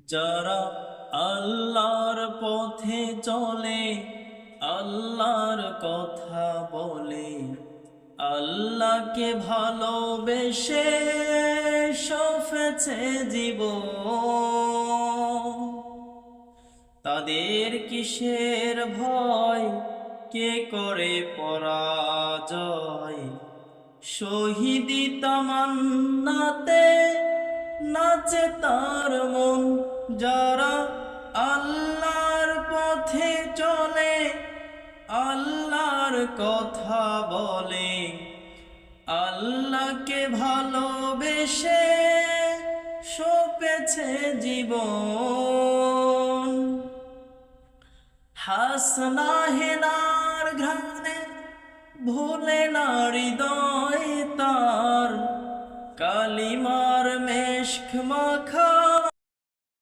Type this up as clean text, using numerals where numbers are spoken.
যারা আল্লাহর পথে চলে, আল্লাহর কথা বলে, আল্লাহকে ভালোবেসে সফেছে জীবন, তাদের কিসের ভয়, কে করে পরাজয়? শহীদি তামান্নাতে নাচে তার মন। যারা আল্লাহর পথে চলে, আল্লাহর কথা বলে, আল্লাহকে ভালোবেসে সপেছে জীবন। হাসনা হেনার ঘ্রাণে ভুলে না হৃদয় তার, কালিমার মেশক মাখা